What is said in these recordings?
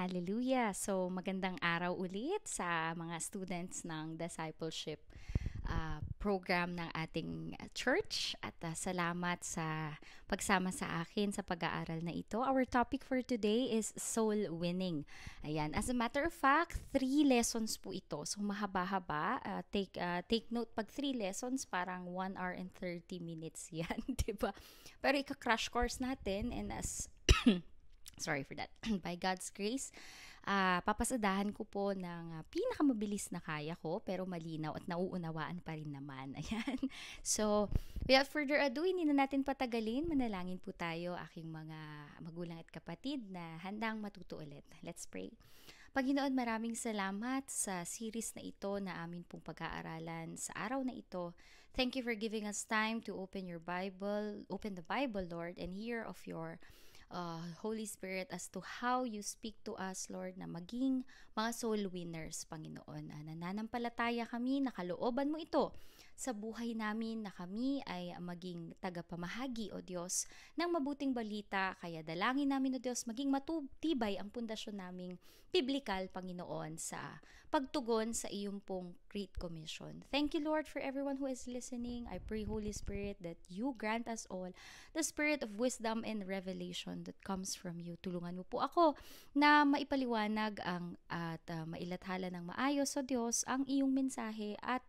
Hallelujah! So, magandang araw ulit sa mga students ng discipleship program ng ating church at salamat sa pagsama sa akin sa pag-aaral na ito. Our topic for today is soul winning. Ayan, as a matter of fact, 3 lessons po ito. So, mahaba-haba. Take note, pag 3 lessons, parang 1 hour and 30 minutes yan, diba? Pero ika-crash course natin and as sorry for that. By God's grace, papasadahan ko po ng pinakamabilis na kaya ko pero malinaw at nauunawaan pa rin naman. Ayan. So, without further ado, hindi na natin patagalin. Manalangin po tayo, aking mga magulang at kapatid na handang matuto ulit. Let's pray. Panginoon, maraming salamat sa series na ito na amin pong pag-aaralan sa araw na ito. Thank you for giving us time to open the Bible, Lord, and hear of your Holy Spirit as to how you speak to us, Lord, na maging mga soul winners, Panginoon. Nananampalataya kami, nakalooban mo ito sa buhay namin na kami ay maging tagapamahagi, O Diyos, ng mabuting balita. Kaya dalangin namin, O Diyos, maging matutibay ang pundasyon naming biblikal, Panginoon, sa pagtugon sa iyong pong Great Commission. Thank you, Lord, for everyone who is listening. I pray, Holy Spirit, that you grant us all the spirit of wisdom and revelation that comes from you. Tulungan mo po ako na maipaliwanag at mailathala ng maayos sa Diyos ang iyong mensahe at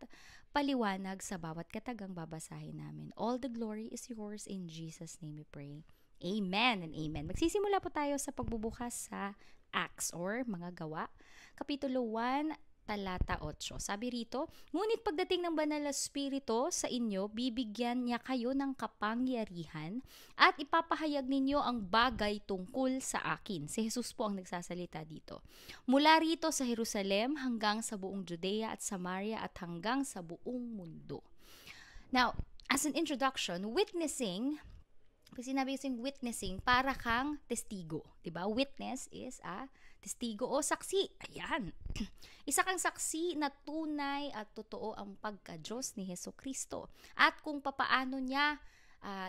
paliwanag sa bawat katagang babasahin namin. All the glory is yours. In Jesus' name we pray. Amen and amen. Magsisimula po tayo sa pagbubukas sa Acts or mga gawa. Kapitulo 1, talata 8. Sabi rito, ngunit pagdating ng banal na spirito sa inyo, bibigyan niya kayo ng kapangyarihan at ipapahayag ninyo ang bagay tungkol sa akin. Si Jesus po ang nagsasalita dito. Mula rito sa Jerusalem hanggang sa buong Judea at Samaria at hanggang sa buong mundo. Now, as an introduction, pag sinabi kasing witnessing, para kang testigo. Diba? Witness is a testigo o saksi. Ayan. Isa kang saksi na tunay at totoo ang pagka-Diyos ni Jesucristo. At kung papaano niya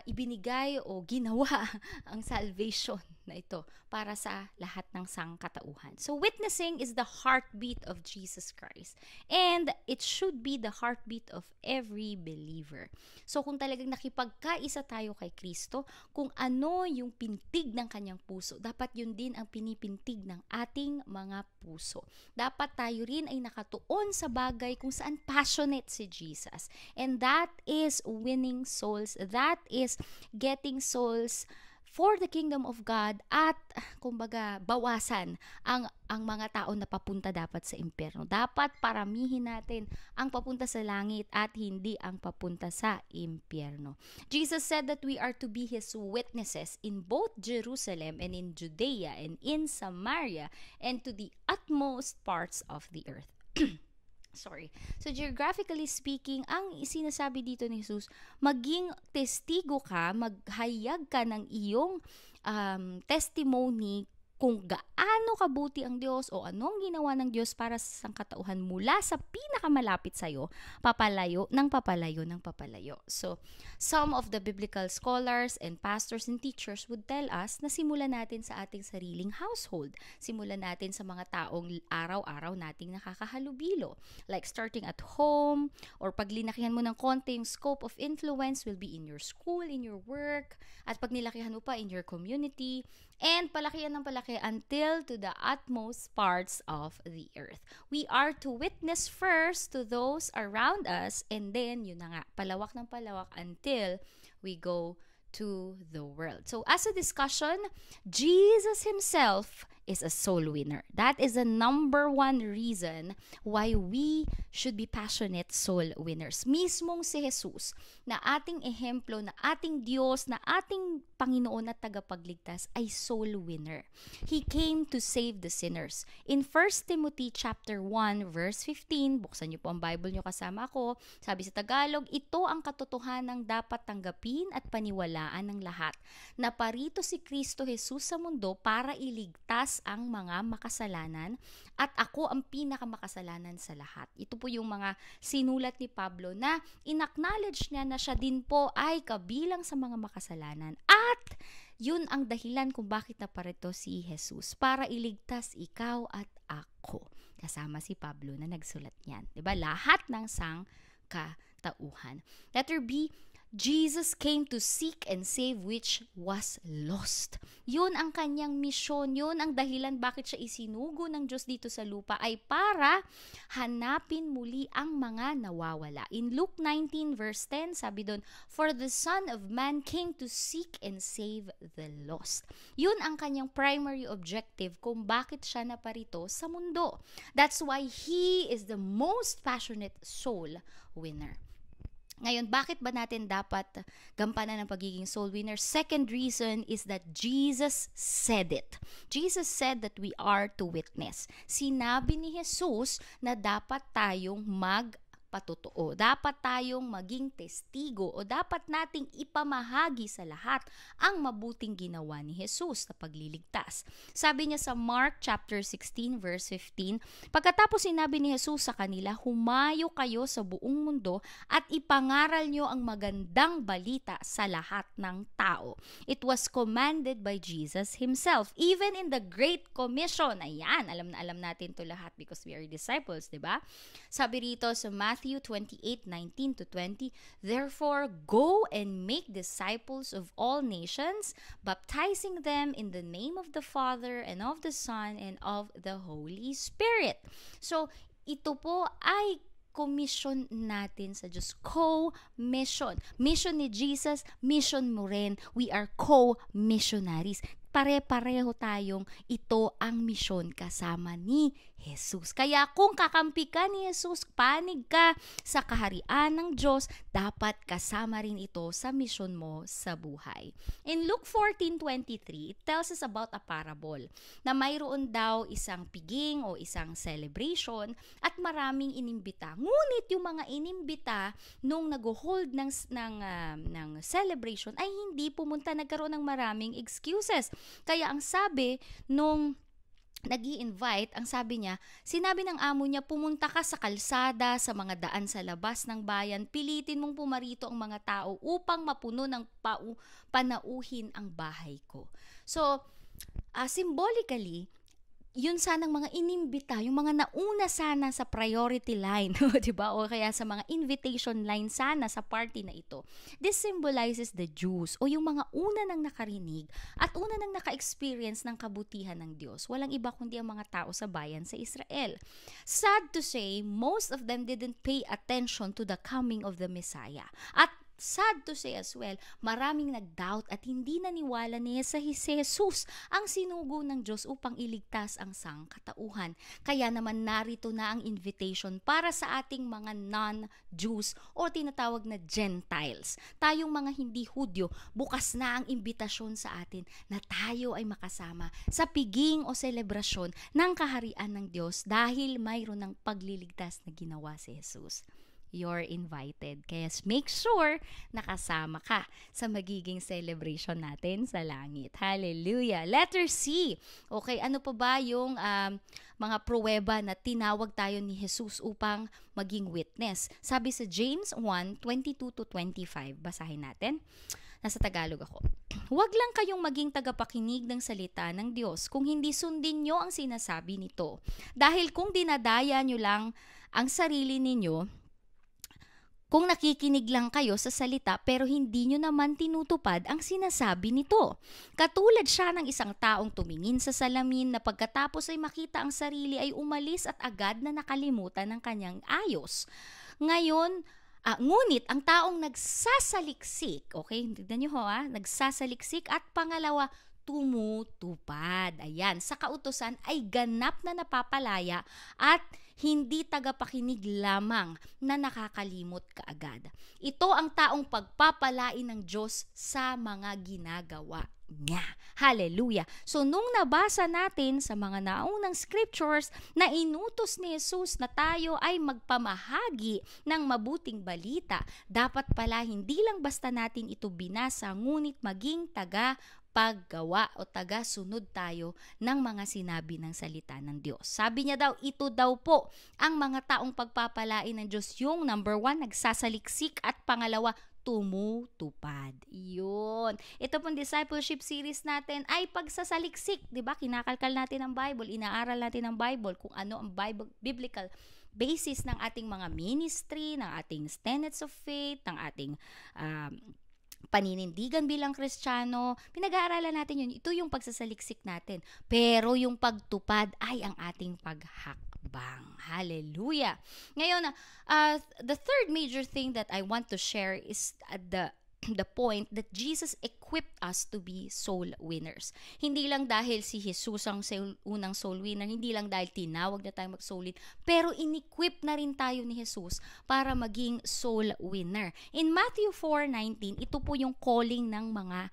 ibinigay o ginawa ang salvation na ito para sa lahat ng sangkatauhan. So witnessing is the heartbeat of Jesus Christ. And it should be the heartbeat of every believer. So kung talagang nakipagkaisa tayo kay Kristo, kung ano yung pintig ng kanyang puso, dapat yun din ang pinipintig ng ating mga puso. Dapat tayo rin ay nakatuon sa bagay kung saan passionate si Jesus. And that is winning souls. That is getting souls for the kingdom of God at kumbaga bawasan ang mga tao na papunta dapat sa impyerno. Dapat paramihin natin ang papunta sa langit at hindi ang papunta sa impyerno. Jesus said that we are to be His witnesses in both Jerusalem and in Judea and in Samaria and to the utmost parts of the earth. Sorry. So, geographically speaking, ang sinasabi dito ni Jesus, maging testigo ka, maghayag ka ng iyong testimony kung gaano kabuti ang Diyos o anong ginawa ng Diyos para sa sangkatauhan mula sa pinakamalapit sa'yo, papalayo. So, some of the biblical scholars and pastors and teachers would tell us na simulan natin sa ating sariling household. Simulan natin sa mga taong araw-araw nating nakakahalubilo. Like starting at home, or pag linakihan mo ng konti yung scope of influence will be in your school, in your work, at pag nilakihan mo pa in your community, and palakihan ng palaki until to the utmost parts of the earth. We are to witness first to those around us, and then, yun na nga, palawak ng palawak until we go to the world. So, as a discussion, Jesus Himself is a soul winner. That is the number one reason why we should be passionate soul winners. Mismong si Jesus, na ating ehemplo, na ating Diyos, na ating Panginoon at tagapagligtas ay soul winner. He came to save the sinners. In 1 Timothy chapter 1 verse 15, buksan niyo po ang Bible niyo kasama ko, sabi sa Tagalog, ito ang katotohanang dapat tanggapin at paniwalaan ng lahat, na parito si Kristo Jesus sa mundo para iligtas ang mga makasalanan at ako ang pinakamakasalanan sa lahat. Ito po yung mga sinulat ni Pablo na inacknowledge niya na siya din po ay kabilang sa mga makasalanan at Yun ang dahilan kung bakit naparito si Jesus, para iligtas ikaw at ako. Kasama si Pablo na nagsulat niyan. Diba? Lahat ng sangkatauhan. Letter B, Jesus came to seek and save which was lost. Yun ang kanyang misyon, yun ang dahilan bakit siya isinugo ng Diyos dito sa lupa, ay para hanapin muli ang mga nawawala. In Luke 19 verse 10, sabi doon, "For the Son of Man came to seek and save the lost." Yun ang kanyang primary objective kung bakit siya naparito sa mundo. That's why He is the most passionate soul winner. Ngayon, bakit ba natin dapat gampanan ng pagiging soul winner? Second reason is that Jesus said it. Jesus said that we are to witness. Sinabi ni Jesus na dapat tayong magpatotoo. Dapat tayong maging testigo o dapat nating ipamahagi sa lahat ang mabuting ginawa ni Jesus na pagliligtas. Sabi niya sa Mark chapter 16 verse 15, pagkatapos sinabi ni Jesus sa kanila, "Humayo kayo sa buong mundo at ipangaral nyo ang magandang balita sa lahat ng tao." It was commanded by Jesus Himself. Even in the Great Commission, ayan, alam na alam natin to lahat because we are disciples, diba? Sabi rito sa Matthew 28:19-20, "Therefore, go and make disciples of all nations, baptizing them in the name of the Father and of the Son and of the Holy Spirit." So, ito po ay commission natin sa Diyos. Co-mission. Mission ni Jesus, mission mo rin. We are co-missionaries. Pare-pareho tayong ito ang misyon kasama ni Jesus. Kaya kung kakampi ka ni Jesus, panig ka sa kaharian ng Diyos, dapat kasama rin ito sa misyon mo sa buhay. In Luke 14:23, it tells us about a parable na mayroon daw isang piging o isang celebration at maraming inimbita. Ngunit yung mga inimbita nung nag-hold ng celebration ay hindi pumunta, nagkaroon ng maraming excuses. Kaya ang sabi nung nag-i-invite, ang sabi niya, sinabi ng amo niya, "Pumunta ka sa kalsada, sa mga daan sa labas ng bayan, pilitin mong pumarito ang mga tao upang mapuno ng panauhin ang bahay ko." So, symbolically, yun sanang mga inimbita, yung mga nauna sana sa priority line, diba? O kaya sa mga invitation line sana sa party na ito. This symbolizes the Jews o yung mga una nang nakarinig at una nang naka-experience ng kabutihan ng Diyos. Walang iba kundi ang mga tao sa bayan sa Israel. Sad to say, most of them didn't pay attention to the coming of the Messiah. At sad to say as well, maraming nag-doubt at hindi naniwala ni Jesus ang sinugo ng Diyos upang iligtas ang sangkatauhan. Kaya naman narito na ang invitation para sa ating mga non-Jews o tinatawag na Gentiles. Tayong mga hindi Hudyo, bukas na ang imbitasyon sa atin na tayo ay makasama sa piging o selebrasyon ng kaharian ng Diyos dahil mayroon ng pagliligtas na ginawa si Jesus. You're invited. Kaya make sure nakasama ka sa magiging celebration natin sa langit. Hallelujah. Letter C. Okay, ano pa ba yung mga pruweba na tinawag tayo ni Jesus upang maging witness? Sabi sa James 1:22-25. Basahin natin. Nasa Tagalog ako. "Huwag lang kayong maging tagapakinig ng salita ng Diyos kung hindi sundin nyo ang sinasabi nito. Dahil kung dinadaya nyo lang ang sarili ninyo, kung nakikinig lang kayo sa salita pero hindi nyo naman tinutupad ang sinasabi nito. Katulad siya ng isang taong tumingin sa salamin na pagkatapos ay makita ang sarili ay umalis at agad na nakalimutan ng kanyang ayos. Ngunit ang taong nagsasaliksik, okay, tignan nyo nagsasaliksik at pangalawa, tumutupad. Ayan, sa kautusan ay ganap na napapalaya at hindi tagapakinig lamang na nakakalimot kaagad. Ito ang taong pagpapalain ng Diyos sa mga ginagawa niya. Hallelujah! So, nung nabasa natin sa mga naunang scriptures na inutos ni Jesus na tayo ay magpamahagi ng mabuting balita, dapat pala hindi lang basta natin ito binasa, ngunit maging paggawa o taga-sunod tayo ng mga sinabi ng salita ng Diyos. Sabi niya daw, ito daw po ang mga taong pagpapalain ng Diyos, yung number 1, nagsasaliksik at pangalawa, tumutupad. Yun. Ito pong discipleship series natin ay pagsasaliksik, 'di ba? Kinakalkal natin ang Bible, inaaral natin ang Bible, kung ano ang biblical basis ng ating mga ministry, ng ating tenets of faith, ng ating paninindigan bilang Kristiyano. Pinag-aaralan natin yun. Ito yung pagsasaliksik natin. Pero yung pagtupad ay ang ating paghakbang. Hallelujah! Ngayon, the third major thing that I want to share is the point that Jesus equipped us to be soul winners. Hindi lang dahil si Jesus ang unang soul winner, hindi lang dahil tinawag na tayo mag-soul win, pero in-equip na rin tayo ni Jesus para maging soul winner. In Matthew 4:19, ito po yung calling ng mga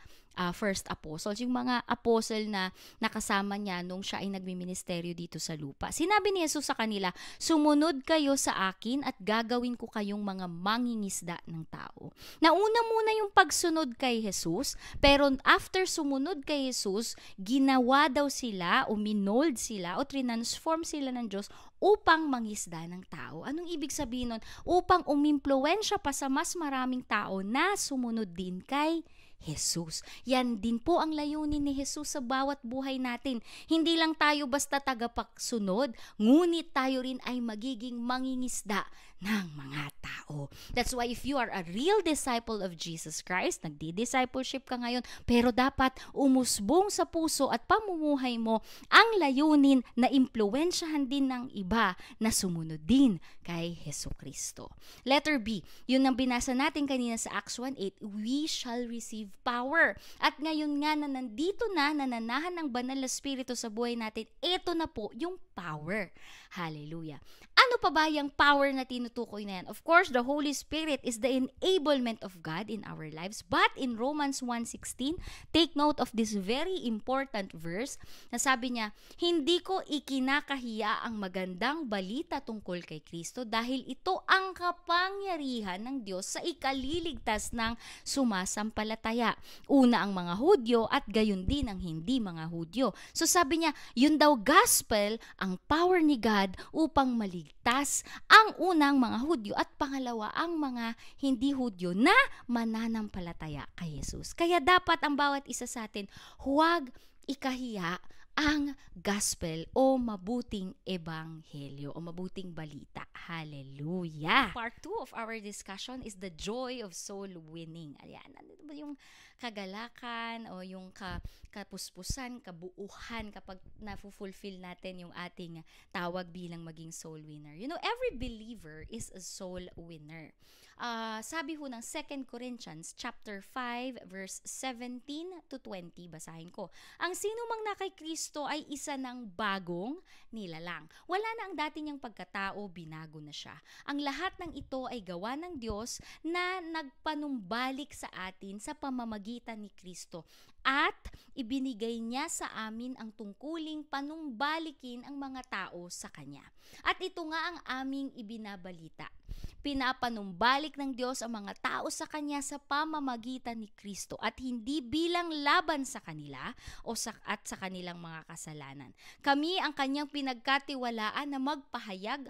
first apostles, yung mga apostle na nakasama niya nung siya ay nagmiministeryo dito sa lupa. Sinabi ni Jesus sa kanila, sumunod kayo sa akin at gagawin ko kayong mga mangingisda ng tao. Nauna muna yung pagsunod kay Jesus, pero after sumunod kay Jesus, ginawa daw sila o minold sila o transform sila ng Diyos upang mangisda ng tao. Anong ibig sabihin nun? Upang umimpluwensya pa sa mas maraming tao na sumunod din kay Jesus. Yan din po ang layunin ni Jesus sa bawat buhay natin. Hindi lang tayo basta tagapagsunod, ngunit tayo rin ay magiging mangingisda ng mga tao. That's why if you are a real disciple of Jesus Christ, nagdi-discipleship ka ngayon, pero dapat umusbong sa puso at pamumuhay mo ang layunin na impluwensyahan din ng iba na sumunod din kay Jesucristo. Letter B, yun ang binasa natin kanina sa Acts 1:8, we shall receive power. At ngayon nga na nandito na, nananahan ng banal na spirito sa buhay natin, ito na po yung power. Hallelujah. Ano pa ba yung power na tinutukoy na yan? Of course, the Holy Spirit is the enablement of God in our lives. But in Romans 1:16, take note of this very important verse na sabi niya, hindi ko ikinakahiya ang magandang balita tungkol kay Kristo dahil ito ang kapangyarihan ng Diyos sa ikaliligtas ng sumasampalataya. Una ang mga Hudyo at gayon din ang hindi mga Hudyo. So sabi niya, yun daw gospel, ang power ni God upang maligtas ang unang mga Hudyo at pangalawa ang mga hindi Hudyo na mananampalataya kay Jesus. Kaya dapat ang bawat isa sa atin, huwag ikahiya ang gospel o mabuting ebanghelyo o mabuting balita. Hallelujah! Part 2 of our discussion is the joy of soul winning. Ayan, ano ba yung kagalakan o yung kapuspusan, kabuuhan kapag na-fulfill natin yung ating tawag bilang maging soul winner. You know, every believer is a soul winner. Sabi ho ng 2 Corinthians chapter 5 verse 17 to 20, basahin ko. Ang sino mang na kay Kristo ay isa ng bagong nilalang. Wala na ang dati niyang pagkatao, binago na siya. Ang lahat ng ito ay gawa ng Diyos na nagpanumbalik sa atin sa pamamagitan ni Kristo. At ibinigay niya sa amin ang tungkuling panumbalikin ang mga tao sa Kanya. At ito nga ang aming ibinabalita. Pinapanumbalik ng Diyos ang mga tao sa Kanya sa pamamagitan ni Kristo at hindi bilang laban sa kanila at sa kanilang mga kasalanan. Kami ang Kanyang pinagkatiwalaan na magpahayag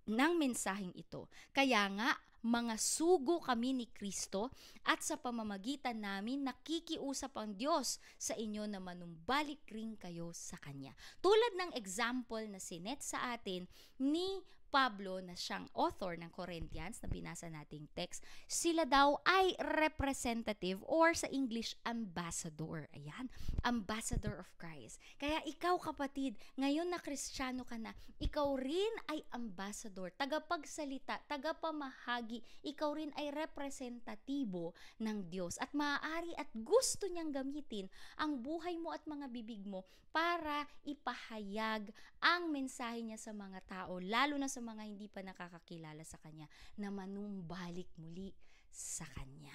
ng mensaheng ito. Kaya nga, mga sugo kami ni Kristo at sa pamamagitan namin nakikiusap ang Diyos sa inyo na manumbalik rin kayo sa Kanya. Tulad ng example na sinet sa atin ni Pablo na siyang author ng Corinthians na binasa nating text, sila daw ay representative or sa English, ambassador. Ayan, ambassador of Christ. Kaya ikaw kapatid, ngayon na Kristiyano ka na, ikaw rin ay ambassador, tagapagsalita, tagapamahagi, ikaw rin ay representatibo ng Diyos at maaari at gusto niyang gamitin ang buhay mo at mga bibig mo para ipahayag ang mensahe niya sa mga tao, lalo na sa mga hindi pa nakakakilala sa Kanya, na manumbalik muli sa Kanya.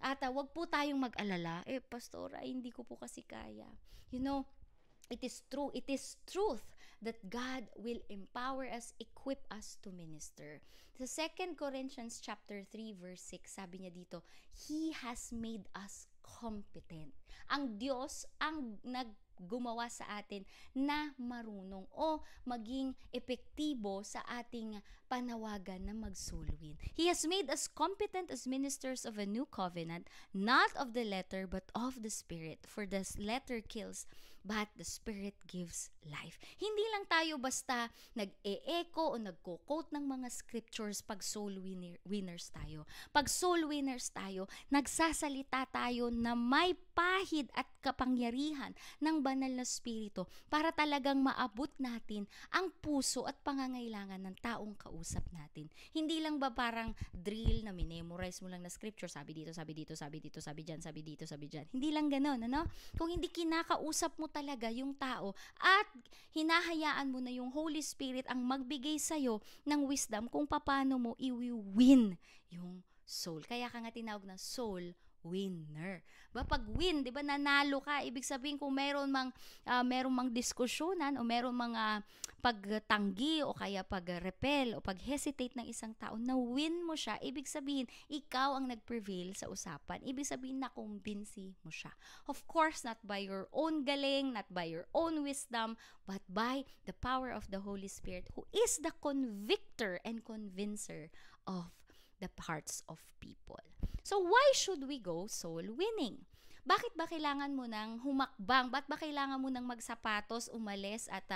At wag po tayong mag-alala, pastora, hindi ko po kasi kaya. You know, it is true, it is truth that God will empower us, equip us to minister. Sa 2 Corinthians chapter 3 verse 6, sabi niya dito, He has made us competent. Ang Diyos ang gumawa sa atin na marunong o maging epektibo sa ating panawagan na mag-soul win. He has made us competent as ministers of a new covenant, not of the letter but of the Spirit. For the letter kills, but the Spirit gives life. Hindi lang tayo basta nag-e-echo o nagko-quote ng mga scriptures pag soul winners tayo. Pag soul winners tayo, nagsasalita tayo na may pahid at kapangyarihan ng banal na spirito para talagang maabot natin ang puso at pangangailangan ng taong kausap natin. Hindi lang ba parang drill na minemorize mo lang na scripture, sabi dito, sabi dito, sabi dito, sabi dyan, sabi dito, sabi dyan. Hindi lang ganon, ano? Kung hindi kinakausap mo talaga yung tao at hinahayaan mo na yung Holy Spirit ang magbigay sa'yo ng wisdom kung paano mo i-win yung soul. Kaya ka nga tinawag na soul winner. Ba pag win, 'di ba, nanalo ka, ibig sabihin kung meron mang diskusyonan o meron mga pagtanggi o kaya pag-repel o pag-hesitate ng isang tao, na win mo siya, ibig sabihin ikaw ang nag-prevail sa usapan. Ibig sabihin na kumbinsi mo siya. Of course, not by your own galing, not by your own wisdom, but by the power of the Holy Spirit, who is the convictor and convincer of the hearts of people. So why should we go soul winning? Bakit ba kailangan mo nang humakbang? Bakit ba kailangan mo nang magsapatos, umalis at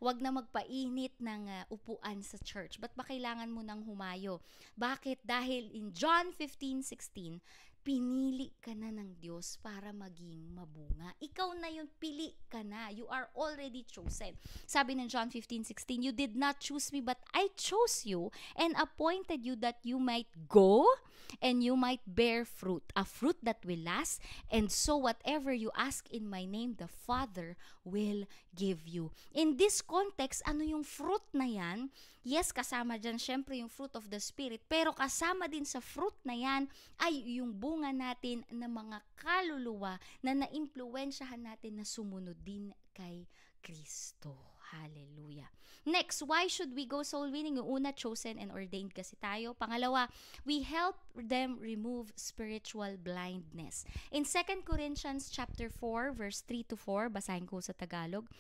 wag na magpainit ng upuan sa church? Bakit ba kailangan mo nang humayo? Bakit? Dahil in John 15:16, pinili ka na ng Diyos para maging mabunga. Ikaw na yun, pili ka na. You are already chosen. Sabi ng John 15:16, you did not choose me, but I chose you and appointed you that you might go and you might bear fruit, a fruit that will last, and so whatever you ask in my name, the Father will give you. In this context, ano yung fruit na yan? Yes, kasama dyan syempre yung fruit of the Spirit, pero kasama din sa fruit na yan ay yung bunga natin na mga kaluluwa na naimpluwensyahan natin na sumunod din kay Kristo. Hallelujah. Next, why should we go soul winning? Yung una, chosen and ordained kasi tayo. Pangalawa, we help them remove spiritual blindness. In 2 Corinthians chapter 4, verse 3-4, basahin ko sa Tagalog.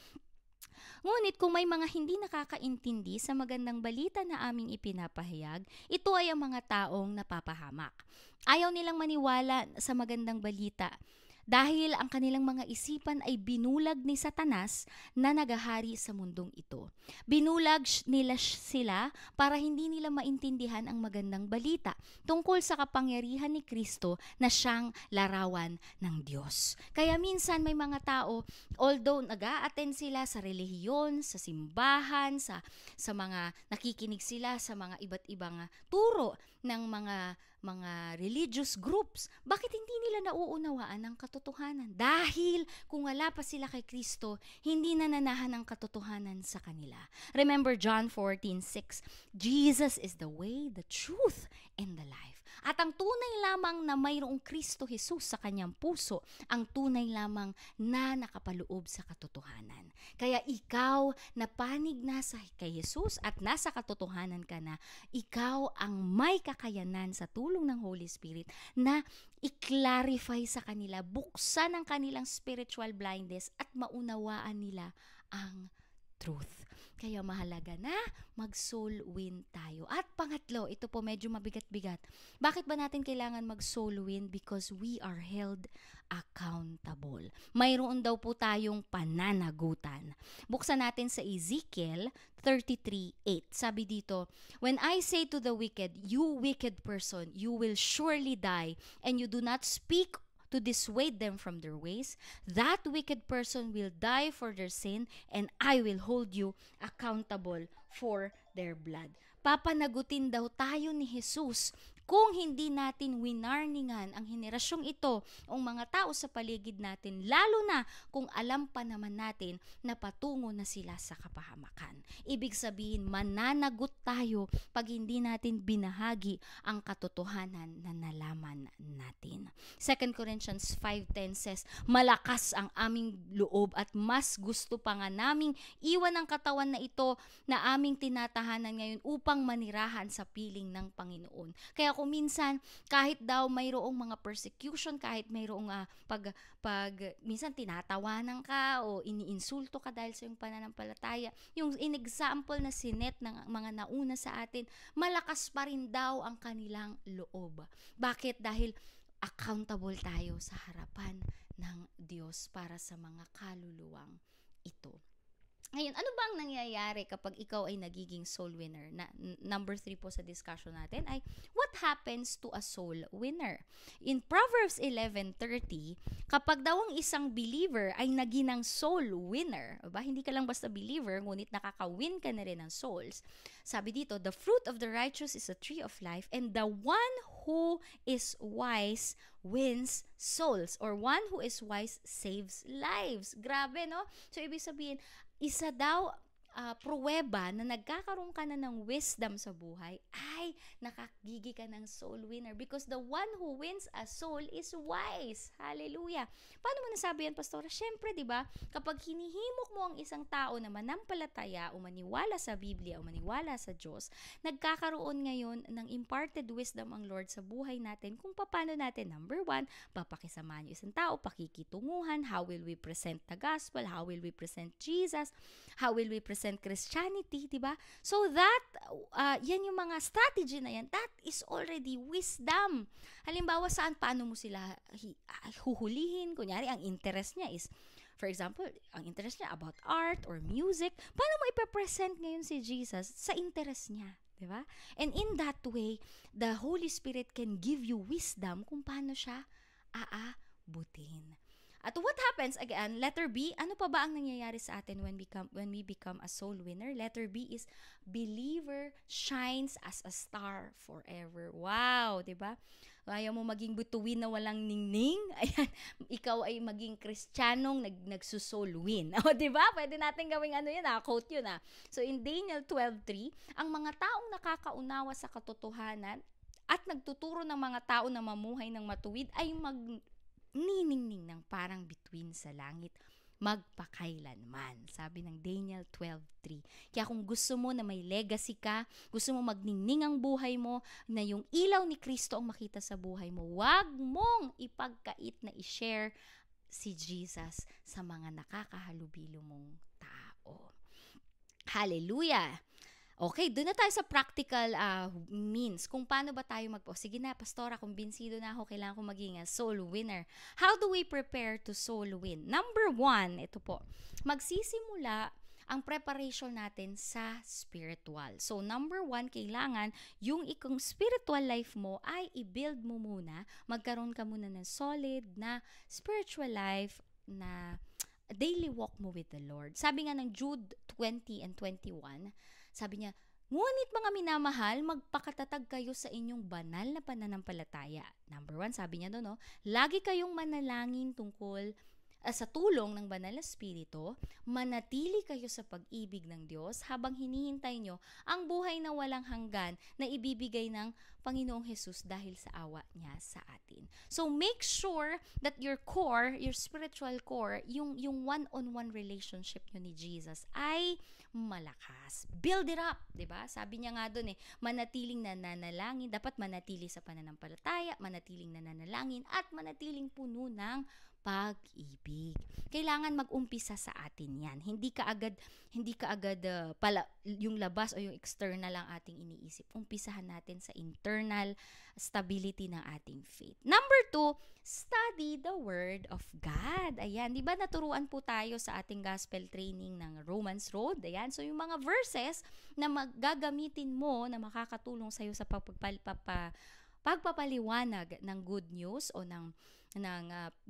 Ngunit kung may mga hindi nakakaintindi sa magandang balita na aming ipinapahayag, ito ay ang mga taong napapahamak. Ayaw nilang maniwala sa magandang balita dahil ang kanilang mga isipan ay binulag ni Satanas na nagahari sa mundong ito. Binulag nila sila para hindi nila maintindihan ang magandang balita tungkol sa kapangyarihan ni Kristo na siyang larawan ng Diyos. Kaya minsan may mga tao, although nag-a-attend sila sa relihiyon, sa simbahan, sa mga nakikinig sila sa mga iba't ibang turo ng mga religious groups, bakit hindi nila nauunawaan ang katotohanan? Dahil kung wala pa sila kay Kristo, hindi nananahan ang katotohanan sa kanila. Remember John 14:6, Jesus is the way, the truth, and the life. At ang tunay lamang na mayroong Kristo Jesus sa kanyang puso, ang tunay lamang na nakapaloob sa katotohanan. Kaya ikaw na panig na kay Jesus at nasa katotohanan ka na, ikaw ang may kakayanan sa tulong ng Holy Spirit na i-clarify sa kanila, buksan ang kanilang spiritual blindness at maunawaan nila ang truth. Kaya mahalaga na mag-soul win tayo. At pangatlo, ito po medyo mabigat-bigat. Bakit ba natin kailangan mag-soul win? Because we are held accountable. Mayroon daw po tayong pananagutan. Buksan natin sa Ezekiel 33:8. Sabi dito, when I say to the wicked, you wicked person, you will surely die, and you do not speak to dissuade them from their ways, that wicked person will die for their sin, and I will hold you accountable for their blood. Papanagutin daw tayo ni Jesus kung hindi natin winarningan ang henerasyong ito o mga tao sa paligid natin, lalo na kung alam pa naman natin na patungo na sila sa kapahamakan. Ibig sabihin, mananagot tayo pag hindi natin binahagi ang katotohanan na nalaman natin. 2 Corinthians 5:10 says, malakas ang aming loob at mas gusto pa nga naming iwan ang katawan na ito na aming tinatahanan ngayon upang manirahan sa piling ng Panginoon. Kaya Kung minsan, kahit daw mayroong mga persecution, kahit mayroong minsan tinatawanan ka o iniinsulto ka dahil sa iyong pananampalataya, yung in-example na sinet ng mga nauna sa atin, malakas pa rin daw ang kanilang loob. Bakit? Dahil accountable tayo sa harapan ng Diyos para sa mga kaluluwang ito. Ngayon, ano bang nangyayari kapag ikaw ay nagiging soul winner? Number 3 po sa discussion natin ay, what happens to a soul winner? In Proverbs 11:30, kapag daw ang isang believer ay naging soul winner, hindi ka lang basta believer, ngunit nakaka-win ka na rin ng souls. Sabi dito, the fruit of the righteous is a tree of life, and the one who is wise wins souls, or one who is wise saves lives. Grabe, no? So, ibig sabihin, isa daw pruweba na nagkakaroon ka na ng wisdom sa buhay ay nakagigi ka ng soul winner, because the one who wins a soul is wise. Hallelujah. Paano mo nasabi yan, Pastora? Syempre, di ba, kapag hinihimok mo ang isang tao na manampalataya o maniwala sa Biblia o maniwala sa Diyos, nagkakaroon ngayon ng imparted wisdom ang Lord sa buhay natin kung paano natin, number 1, papakisamahan yung isang tao, pakikitunguhan, how will we present the gospel, how will we present Jesus, how will we present Christianity, di ba? So that, yan yung mga strategy na yan, that is already wisdom. Halimbawa, paano mo sila huhulihin? Kunyari, ang interest niya is, for example, ang interest niya about art or music, paano mo ipapresent ngayon si Jesus sa interest niya? Diba? And in that way, the Holy Spirit can give you wisdom kung paano siya aabutin. At what happens, again, letter B, ano pa ba ang nangyayari sa atin when we become a soul winner? Letter B is, believer shines as a star forever. Wow, diba? Ayaw mo maging butuin na walang ningning? Ayan, ikaw ay maging Kristiyanong nagsusoul win. O, diba? Pwede natin gawing quote yun. So, in Daniel 12:3, ang mga taong nakakaunawa sa katotohanan at nagtuturo ng mga tao na mamuhay ng matuwid ay niningning ng parang bituin sa langit magpakailanman. Sabi ng Daniel 12:3. Kaya kung gusto mo na may legacy ka, gusto mo magningning ang buhay mo, na yung ilaw ni Kristo ang makita sa buhay mo, wag mong ipagkait na i-share si Jesus sa mga nakakahalubilo mong tao. Hallelujah! Okay, doon na tayo sa practical means. Kung paano ba tayo sige na, Pastora, kumbinsido na ako, kailangan ko maging soul winner. How do we prepare to soul win? Number 1, ito po, magsisimula ang preparation natin sa spiritual. So, number 1, kailangan yung ikong spiritual life mo ay i-build mo muna, magkaroon ka muna ng solid na spiritual life na daily walk mo with the Lord. Sabi nga ng Jude 20 and 21, sabi niya, ngunit mga minamahal, magpakatatag kayo sa inyong banal na pananampalataya. Number 1, sabi niya doon, lagi kayong manalangin tungkol sa tulong ng banal na spirito, manatili kayo sa pag-ibig ng Diyos habang hinihintay nyo ang buhay na walang hanggan na ibibigay ng Panginoong Jesus dahil sa awa niya sa atin. So make sure that your core, your spiritual core, yung one-on-one relationship nyo ni Jesus ay malakas. Build it up, 'di ba? Sabi niya nga doon manatiling nananalangin, dapat manatili sa pananampalataya, manatiling nananalangin at manatiling puno ng pag-ibig. Kailangan mag-umpisa sa atin 'yan. Hindi ka agad pala yung labas o yung external ang ating iniisip. Umpisahan natin sa internal stability ng ating faith. Number 2, study the Word of God. Ayan, di ba naturuan po tayo sa ating gospel training ng Romans Road? Ayan, so yung mga verses na gagamitin mo na makakatulong sa'yo sa pagpapaliwanag ng good news o ng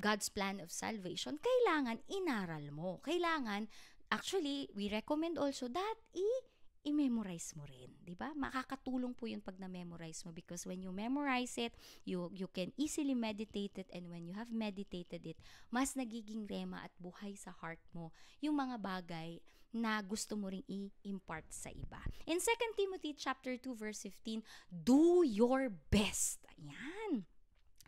God's plan of salvation, kailangan inaral mo. Kailangan, actually, we recommend also that i-memorize mo rin, di ba? Makakatulong po yun pag na-memorize mo, because when you memorize it, you can easily meditate it, and when you have meditated it, mas nagiging rema at buhay sa heart mo yung mga bagay na gusto mo ring i-impart sa iba. In 2 Timothy chapter 2 verse 15, do your best. Ayan.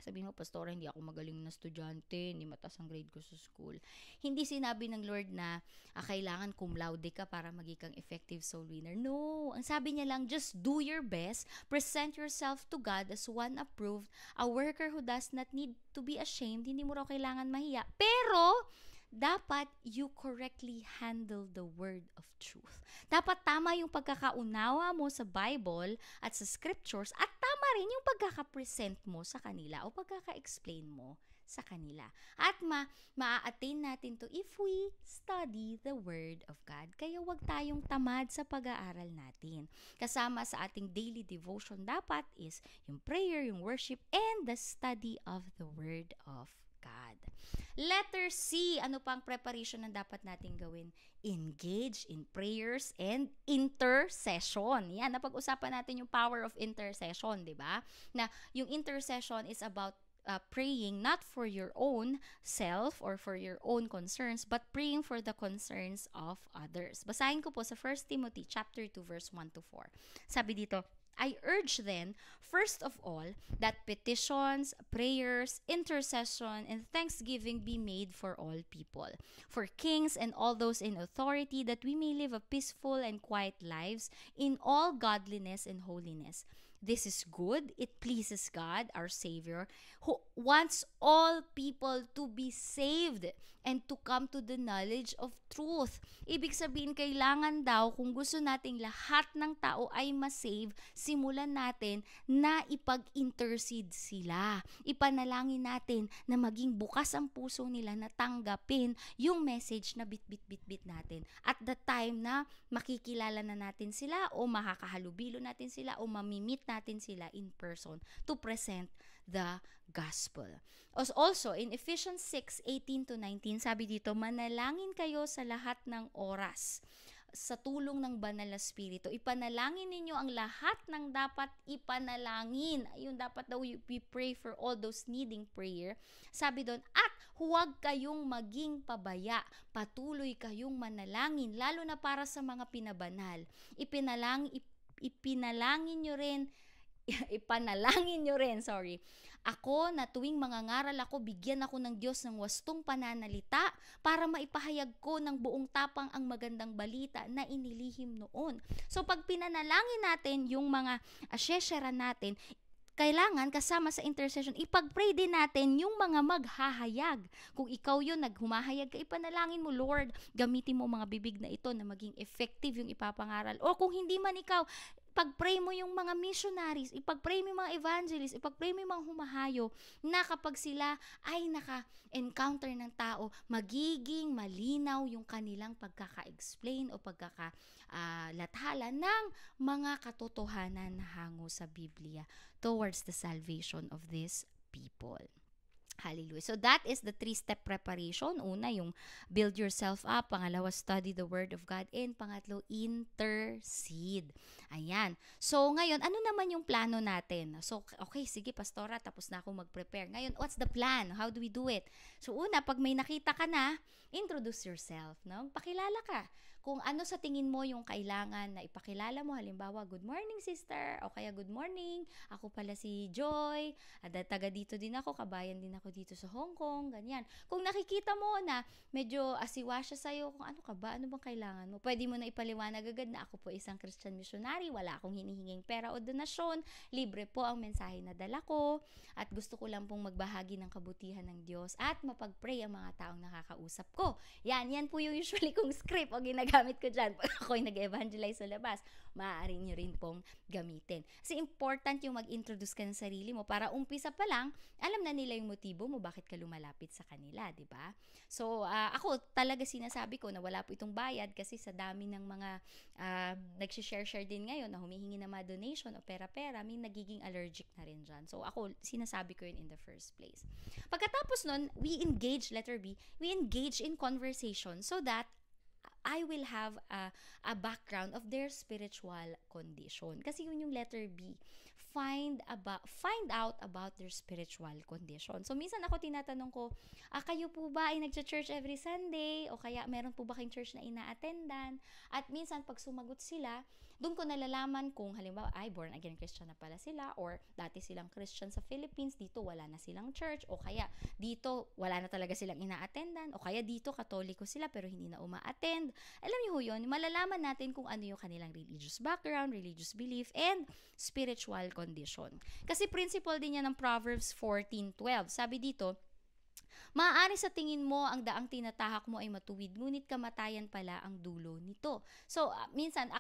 Sabihin mo, Pastora, hindi ako magaling na estudyante, hindi mataas ang grade ko sa school. Hindi sinabi ng Lord na kailangan cum laude ka para maging kang effective soul winner. No, ang sabi niya lang, just do your best, present yourself to God as one approved, a worker who does not need to be ashamed, hindi mo raw kailangan mahiya. Pero, dapat you correctly handle the word of truth. Dapat tama yung pagkakaunawa mo sa Bible at sa scriptures at tama rin yung pagkaka-present mo sa kanila o pagkaka-explain mo sa kanila. At ma-attain natin to if we study the Word of God. Kaya wag tayong tamad sa pag-aaral natin. Kasama sa ating daily devotion dapat is yung prayer, yung worship, and the study of the Word of God. Letter C, ano pang preparation na dapat natin gawin? Engage in prayers and intercession. Yan, napag-usapan natin yung power of intercession, di ba? Na yung intercession is about praying not for your own self or for your own concerns, but praying for the concerns of others. Basahin ko po sa 1 Timothy chapter 2 verse 1 to 4. Sabi dito, I urge then, first of all, that petitions, prayers, intercession, and thanksgiving be made for all people, for kings and all those in authority, that we may live a peaceful and quiet lives in all godliness and holiness. This is good. It pleases God, our Savior, who wants all people to be saved and to come to the knowledge of truth. Ibig sabihin, kailangan daw, kung gusto nating lahat ng tao ay masave, simulan natin na ipag-intercede sila. Ipanalangin natin na maging bukas ang puso nila na tanggapin yung message na bit-bit-bit-bit natin. At the time na makikilala na natin sila o makakahalubilo natin sila o mamimit natin sila in person to present the gospel. Also, in Ephesians 6:18-19, sabi dito, manalangin kayo sa lahat ng oras sa tulong ng banal na spirito. Ipanalangin ninyo ang lahat ng dapat ipanalangin. Ayun, dapat daw we pray for all those needing prayer. Sabi doon, at huwag kayong maging pabaya. Patuloy kayong manalangin, lalo na para sa mga pinabanal. Ipanalangin nyo rin, ako na tuwing mangangaral ako, bigyan ako ng Diyos ng wastong pananalita para maipahayag ko ng buong tapang ang magandang balita na inilihim noon. So pag pinanalangin natin yung mga asyesyaran natin, kailangan kasama sa intercession, ipag-pray din natin yung mga maghahayag. Kung ikaw yun, naghumahayag ka, ipanalangin mo, Lord, gamitin mo mga bibig na ito na maging effective yung ipapangaral. O kung hindi man ikaw, ipag-pray mo yung mga missionaries, ipag-pray mo yung mga evangelists, ipag-pray mo yung mga humahayo na kapag sila ay naka-encounter ng tao, magiging malinaw yung kanilang pagkaka-explain o pagkakalathala ng mga katotohanan na hango sa Biblia towards the salvation of these people. Hallelujah. So that is the 3-step preparation. Una, yung build yourself up. Pangalawa, study the Word of God. And pangatlo, intercede. Ayan. So ngayon, ano naman yung plano natin? So, okay, sige, Pastora, tapos na ako mag-prepare. Ngayon, what's the plan? How do we do it? So una, pag may nakita ka na, introduce yourself. No? Pakilala ka. Kung ano sa tingin mo yung kailangan na ipakilala mo, halimbawa, good morning sister, o kaya good morning, ako pala si Joy, at taga dito din ako, kabayan din ako dito sa Hong Kong, ganyan. Kung nakikita mo na medyo asiwa siya sa'yo, kung ano ka ba, ano bang kailangan mo, pwede mo na ipaliwanag agad na ako po isang Christian missionary, wala akong hinihinging pera o donasyon, libre po ang mensahe na dala ko, at gusto ko lang pong magbahagi ng kabutihan ng Diyos at mapag-pray ang mga taong nakakausap ko. Yan po yung usually kong script o ginagamit ko dyan pag ako'y nag-evangelize sa labas. Maaari nyo rin pong gamitin. Kasi important yung mag-introduce ka ng sarili mo para umpisa pa lang, alam na nila yung motibo mo, bakit ka lumalapit sa kanila, di ba? So, ako talaga sinasabi ko na wala po itong bayad kasi sa dami ng mga nagsishare din ngayon na humihingi na mga donation o pera-pera, may nagiging allergic na rin dyan. So, ako, sinasabi ko yun in the first place. Pagkatapos nun, we engage, letter B, we engage in conversation so that I will have a background of their spiritual condition. Kasi yun yung letter B. Find out about their spiritual condition. So, minsan ako tinatanong ko, kayo po ba ay nagcha-church every Sunday? O kaya meron po ba kayong church na ina-attendan? At minsan, pag sumagot sila, doon ko nalalaman kung halimbawa, ay, born again Christian na pala sila, or dati silang Christian sa Philippines, dito wala na silang church, o kaya dito wala na talaga silang ina-attendan, o kaya dito Katoliko sila pero hindi na uma-attend. Alam niyo ho yun, malalaman natin kung ano yung kanilang religious background, religious belief, and spiritual condition. Kasi principle din yan ng Proverbs 14:12. Sabi dito, maaari sa tingin mo ang daang tinatahak mo ay matuwid, ngunit kamatayan pala ang dulo nito. So, minsan, um,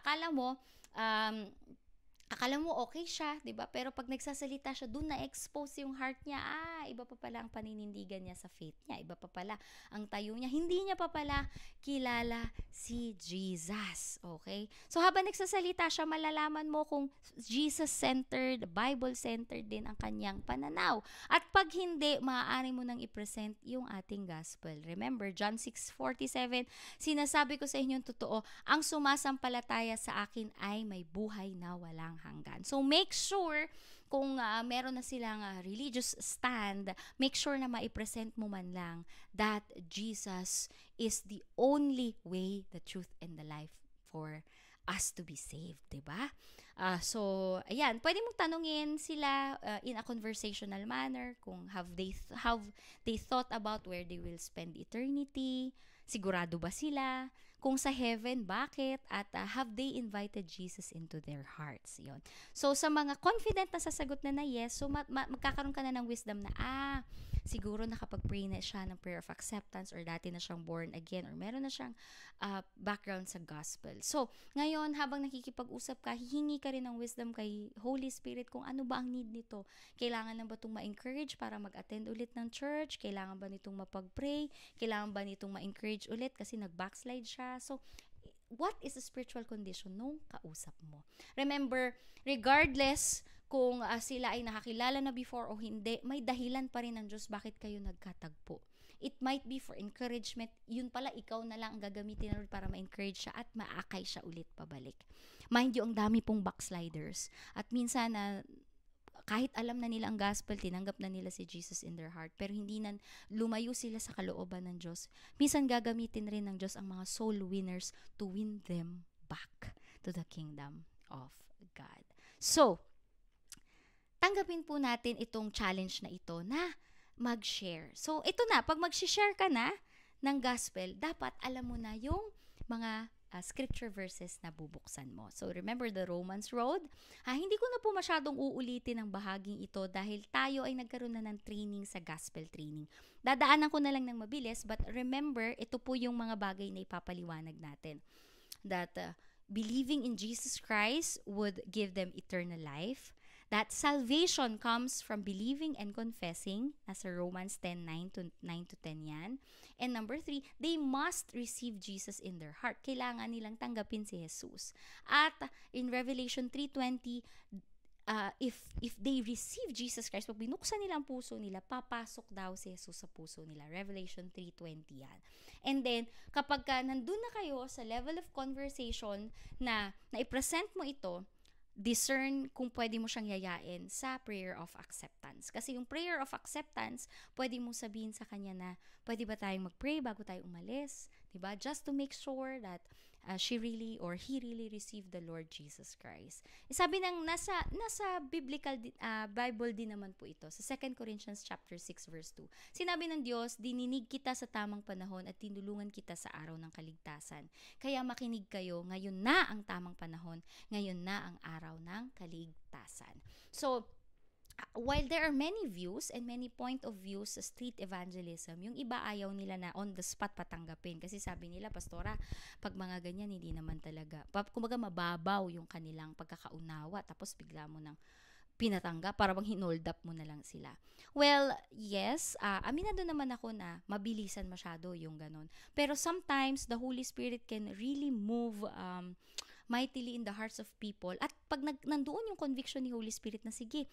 akala mo okay siya, 'di ba? Pero pag nagsasalita siya, doon na-expose yung heart niya. Iba pa pala ang paninindigan niya sa faith niya. Iba pa pala ang tayo niya. Hindi niya pa pala kilala si Jesus. Okay? So habang nagsasalita siya, malalaman mo kung Jesus-centered, Bible-centered din ang kanyang pananaw. At pag hindi, maaari mo nang i-present yung ating gospel. Remember, John 6:47, sinasabi ko sa inyong totoo, ang sumasampalataya sa akin ay may buhay na walang hanggan. So make sure kung meron na silang religious stand, make sure na maipresent mo man lang that Jesus is the only way, the truth, and the life for us to be saved, diba? So, ayan, pwede mong tanungin sila in a conversational manner kung have they thought about where they will spend eternity, sigurado ba sila, kung sa heaven, bakit, at have they invited Jesus into their hearts. Yun. So, sa mga confident na sasagot na yes, so magkakaroon ka na ng wisdom na, siguro nakapag-pray na siya ng prayer of acceptance, or dati na siyang born again, or meron na siyang background sa gospel. So, ngayon, habang nakikipag-usap ka, hihingi ka rin ng wisdom kay Holy Spirit kung ano ba ang need nito. Kailangan lang ba itong ma-encourage para mag-attend ulit ng church? Kailangan ba nitong mapag-pray? Kailangan ba nitong ma-encourage ulit kasi nag-backslide siya? So, what is the spiritual condition nung kausap mo? Remember, regardless kung sila ay nakakilala na before o hindi, may dahilan pa rin ng Diyos bakit kayo nagkatagpo. It might be for encouragement. Yun pala, ikaw na lang ang gagamitin na para ma-encourage siya at maakay siya ulit pabalik. Mind you, ang dami pong backsliders. At minsan, kahit alam na nila ang gospel, tinanggap na nila si Jesus in their heart, pero hindi na lumayo sila sa kalooban ng Diyos. Minsan gagamitin rin ng Diyos ang mga soul winners to win them back to the kingdom of God. So, tanggapin po natin itong challenge na ito na mag-share. So, ito na, pag mag-share ka na ng gospel, dapat alam mo na yung mga scripture verses na bubuksan mo. So, remember the Romans Road? Hindi ko na po masyadong uulitin ang bahaging ito dahil tayo ay nagkaroon na ng training sa gospel training. Dadaanan ko na lang ng mabilis, but remember, ito po yung mga bagay na ipapaliwanag natin. That believing in Jesus Christ would give them eternal life. That salvation comes from believing and confessing. Nasa Romans 10:9 to 10 yan. And number 3, they must receive Jesus in their heart. Kailangan nilang tanggapin si Jesus. At in Revelation 3:20, if they receive Jesus Christ, pag binuksan nila ang puso nila, papasok daw si Jesus sa puso nila. Revelation 3:20 yan. And then, kapag nandun na kayo sa level of conversation na i-present mo ito, discern kung pwede mo siyang yayain sa prayer of acceptance. Kasi yung prayer of acceptance, pwede mo sabihin sa kanya na, pwede ba tayong mag-pray bago tayo umalis? Diba? Just to make sure that she really or he really received the Lord Jesus Christ. Sabi ng nasa biblical Bible din naman po ito sa 2 Corinthians chapter 6 verse 2. Sinabi ng Diyos, dininig kita sa tamang panahon at tinulungan kita sa araw ng kaligtasan. Kaya makinig kayo, ngayon na ang tamang panahon, ngayon na ang araw ng kaligtasan. So, while there are many views and many point of views sa street evangelism, yung iba ayaw nila na on the spot patanggapin. Kasi sabi nila, Pastora, pag mga ganyan, hindi naman talaga. Kumbaga mababaw yung kanilang pagkakaunawa, tapos bigla mo nang pinatanggap, para bang hinold up mo na lang sila. Well, yes, aminado naman ako na mabilisan masyado yung ganun. Pero sometimes, the Holy Spirit can really move mightily in the hearts of people. At pag nandoon yung conviction ni Holy Spirit na sige,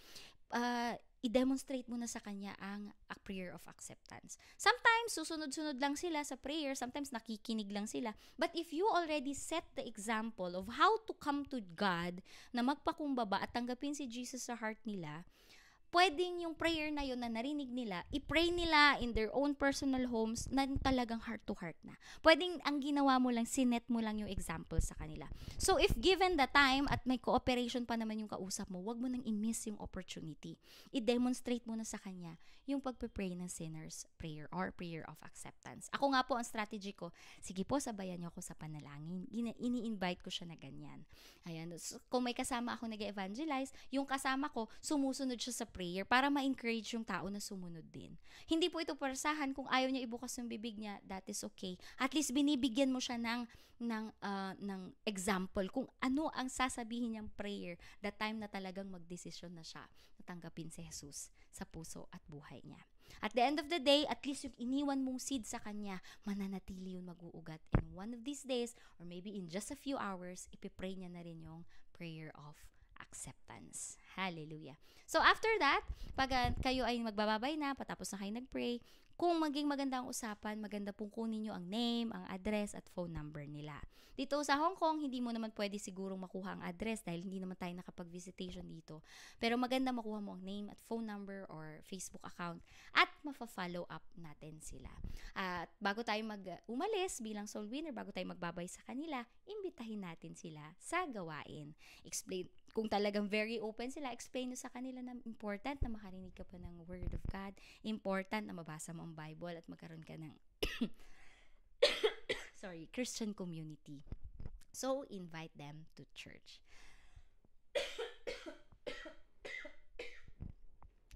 i-demonstrate mo na sa kanya ang a prayer of acceptance. Sometimes, susunod-sunod lang sila sa prayer. Sometimes, nakikinig lang sila. But if you already set the example of how to come to God na magpakumbaba at tanggapin si Jesus sa heart nila, pwedeng yung prayer na yun na narinig nila, i-pray nila in their own personal homes na talagang heart to heart na. Pwedeng ang ginawa mo lang, sinet mo lang yung example sa kanila. So if given the time at may cooperation pa naman yung kausap mo, wag mo nang i-miss yung opportunity. I-demonstrate mo na sa kanya yung pagpe-pray ng sinner's prayer or prayer of acceptance. Ako nga po, ang strategy ko, sige po, sabayan niyo ako sa panalangin. Ini-invite ko siya na ganyan. Ayan. So, kung may kasama ako nag-evangelize, yung kasama ko, sumusunod siya sa prayer para ma-encourage yung tao na sumunod din. Hindi po ito parasahan. Kung ayaw niya ibukas yung bibig niya, that is okay. At least binibigyan mo siya ng example kung ano ang sasabihin niyang prayer the time na talagang magdesisyon na siya na tanggapin si Jesus sa puso at buhay niya. At the end of the day, at least yung iniwan mong seed sa kanya, mananatili yun mag-uugat. And one of these days, or maybe in just a few hours, ipipray niya na rin yung prayer of acceptance. Hallelujah. So after that, pag kayo ay magbababay na, patapos na kayo nag-pray, kung maging maganda ang usapan, maganda pong kunin nyo ang name, ang address, at phone number nila. Dito sa Hong Kong, hindi mo naman pwede sigurong makuha ang address dahil hindi naman tayo nakapag-visitation dito. Pero maganda makuha mo ang name at phone number or Facebook account at mafa-follow up natin sila. At bago tayo umalis bilang soul winner, bago tayo magbabay sa kanila, imbitahin natin sila sa gawain. Explain, kung talagang very open sila, explain nyo sa kanila na important na makarinig ka pa ng Word of God, important na mabasa mo ang Bible at magkaroon ka ng Christian community. So, invite them to church.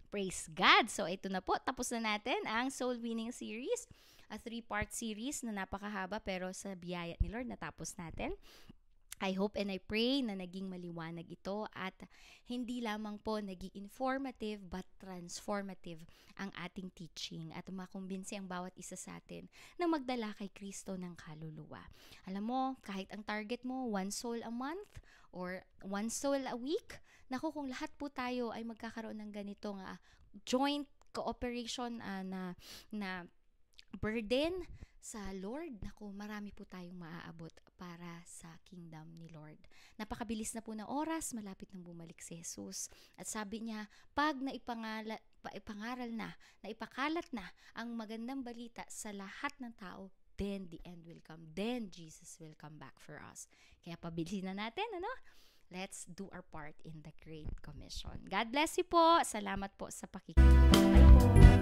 Praise God! So, ito na po. Tapos na natin ang Soul Winning Series. A 3-part series na napakahaba pero sa biyaya ni Lord natapos natin. I hope and I pray na naging maliwanag ito at hindi lamang po naging informative but transformative ang ating teaching at makumbinsi ang bawat isa sa atin na magdala kay Kristo ng kaluluwa. Alam mo, kahit ang target mo, 1 soul a month or 1 soul a week, naku, kung lahat po tayo ay magkakaroon ng ganitong joint cooperation na burden sa Lord, naku, marami po tayong maaabot para sa kingdom ni Lord. Napakabilis na po ng oras, malapit nang bumalik si Jesus. At sabi niya, pag ipakalat na ang magandang balita sa lahat ng tao, then the end will come. Then Jesus will come back for us. Kaya pabilisin na natin, ano? Let's do our part in the Great Commission. God bless you po. Salamat po sa pakikinig. Bye po.